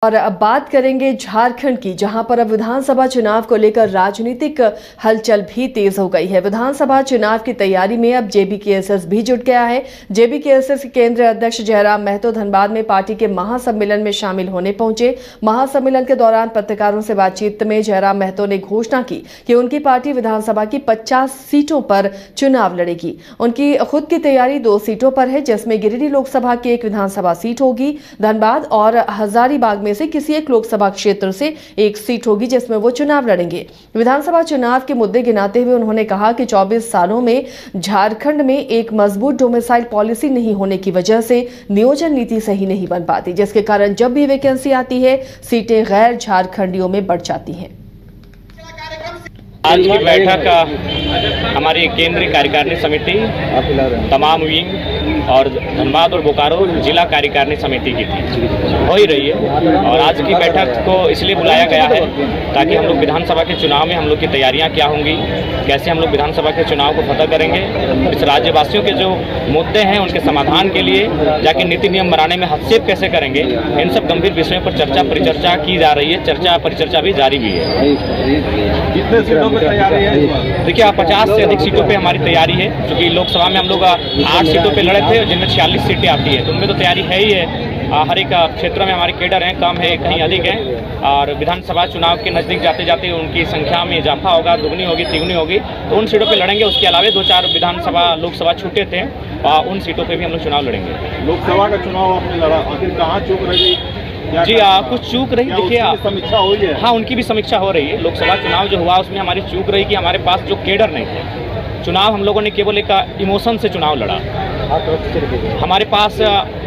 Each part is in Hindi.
और अब बात करेंगे झारखंड की, जहां पर अब विधानसभा चुनाव को लेकर राजनीतिक हलचल भी तेज हो गई है। विधानसभा चुनाव की तैयारी में अब जेबीकेएसएस भी जुट गया है। जेबीकेएसएस के केंद्रीय अध्यक्ष जयराम महतो धनबाद में पार्टी के महासम्मेलन में शामिल होने पहुंचे। महासम्मेलन के दौरान पत्रकारों से बातचीत में जयराम महतो ने घोषणा की कि उनकी पार्टी विधानसभा की 50 सीटों पर चुनाव लड़ेगी। उनकी खुद की तैयारी 2 सीटों पर है, जिसमें गिरिडीह लोकसभा की एक विधानसभा सीट होगी, धनबाद और हजारीबाग से किसी एक लोकसभा क्षेत्र से एक सीट होगी जिसमें वो चुनाव लड़ेंगे। विधानसभा चुनाव के मुद्दे गिनाते हुए उन्होंने कहा कि 24 सालों में झारखंड में एक मजबूत डोमिसाइल पॉलिसी नहीं होने की वजह से नियोजन नीति सही नहीं बन पाती, जिसके कारण जब भी वैकेंसी आती है सीटें गैर झारखंडियों में बढ़ जाती हैं। आज की बैठक हमारी केंद्रीय कार्यकारिणी समिति, तमाम विंग और धनबाद और बोकारो जिला कार्यकारिणी समिति की थी, हो ही रही है। और आज की बैठक को इसलिए बुलाया गया है ताकि हम लोग विधानसभा के चुनाव में हम लोग की तैयारियां क्या होंगी, कैसे हम लोग विधानसभा के चुनाव को फतह करेंगे, इस राज्यवासियों के जो मुद्दे हैं उनके समाधान के लिए जाके नीति नियम बनाने में हस्तक्षेप कैसे करेंगे, इन सब गंभीर विषयों पर चर्चा परिचर्चा की जा रही है। चर्चा परिचर्चा भी जारी भी है। कितने सीटों पर तैयारी है? देखिए, 50 से अधिक सीटों पे हमारी तैयारी है, क्योंकि लोकसभा में हम लोग 8 सीटों पे लड़े थे जिनमें 46 सीटें आती है, तो उनमें तो तैयारी है ही है। हर एक क्षेत्रों में हमारे कैडर हैं, कम है कहीं अधिक है, और विधानसभा चुनाव के नज़दीक जाते जाते उनकी संख्या में इजाफा होगा, दुगनी होगी तिगुनी होगी, तो उन सीटों पे लड़ेंगे। उसके अलावा 2-4 विधानसभा लोकसभा छूटे थे, उन सीटों पे भी हम लोग चुनाव लड़ेंगे। लोकसभा का चुनाव आपने लड़ा, आखिर कहाँ चूक रही? जी कुछ चूक रही, देखिए समीक्षा हुई है। हाँ, उनकी भी समीक्षा हो रही है। लोकसभा चुनाव जो हुआ उसमें हमारी चूक रही कि हमारे पास जो कैडर नहीं थे। चुनाव हम लोगों ने केवल एक इमोशन से चुनाव लड़ा। हमारे पास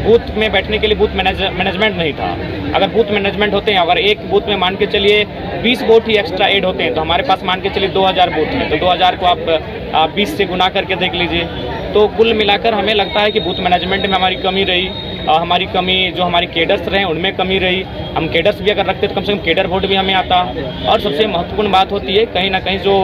बूथ में बैठने के लिए बूथ मैनेजमेंट नहीं था। अगर बूथ मैनेजमेंट होते हैं, अगर एक बूथ में मान के चलिए 20 वोट ही एक्स्ट्रा ऐड होते हैं, तो हमारे पास मान के चलिए 2000 बूथ हैं, तो 2000 को आप 20 से गुना करके देख लीजिए। तो कुल मिलाकर हमें लगता है कि बूथ मैनेजमेंट में हमारी कमी रही, हमारी कमी जो हमारी केडर्स रहे उनमें कमी रही। हम केडर्स भी अगर रखते तो कम से कम केडर वोट भी हमें आता। और सबसे महत्वपूर्ण बात होती है, कहीं ना कहीं जो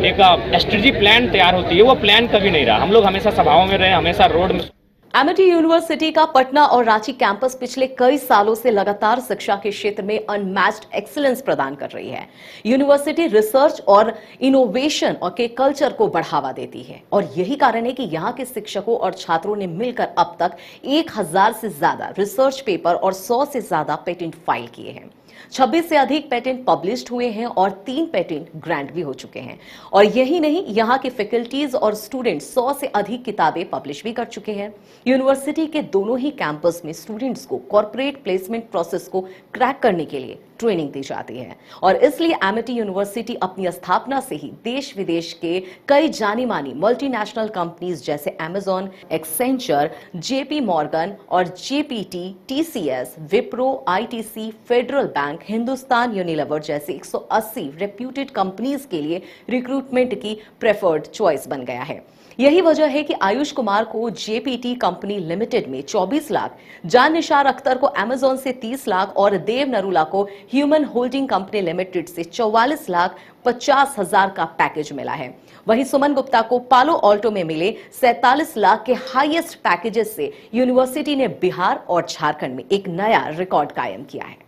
एक स्ट्रेटजी प्लान तैयार होती है वो प्लान कभी नहीं रहा। हम लोग हमेशा सभाओं में रहे, हमेशा रोड में। एमिटी यूनिवर्सिटी का पटना और रांची कैंपस पिछले कई सालों से लगातार शिक्षा के क्षेत्र में अनमैच्ड एक्सीलेंस प्रदान कर रही है। यूनिवर्सिटी रिसर्च और इनोवेशन और के कल्चर को बढ़ावा देती है, और यही कारण है कि यहाँ के शिक्षकों और छात्रों ने मिलकर अब तक 1000 से ज्यादा रिसर्च पेपर और 100 से ज्यादा पेटेंट फाइल किए हैं। 26 से अधिक पेटेंट पब्लिश्ड हुए हैं और 3 पेटेंट ग्रांट भी हो चुके हैं। और यही नहीं, यहाँ के फैकल्टीज और स्टूडेंट 100 से अधिक किताबें पब्लिश भी कर चुके हैं। यूनिवर्सिटी के दोनों ही कैंपस में स्टूडेंट्स को कॉर्पोरेट प्लेसमेंट प्रोसेस को क्रैक करने के लिए ट्रेनिंग दी जाती है, और इसलिए एमिटी यूनिवर्सिटी अपनी स्थापना से ही देश विदेश के कई जानी मानी मल्टीनेशनल कंपनीज जैसे अमेजॉन, एक्सेंचर, जेपी मॉर्गन और GPT, TCS, Wipro, ITC, federal bank, Hindustan Unilever जैसे 180 रेप्यूटेड कंपनीज के लिए रिक्रूटमेंट की प्रेफर्ड चॉइस बन गया है। यही वजह है कि आयुष कुमार को जेपीटी कंपनी लिमिटेड में 24 लाख, जान निसार अख्तर को अमेजॉन से 30 लाख और देव नरूला को ह्यूमन होल्डिंग कंपनी लिमिटेड से 44 लाख 50 हजार का पैकेज मिला है। वहीं सुमन गुप्ता को पालो ऑल्टो में मिले 47 लाख के हाईएस्ट पैकेजेस से यूनिवर्सिटी ने बिहार और झारखंड में एक नया रिकॉर्ड कायम किया है।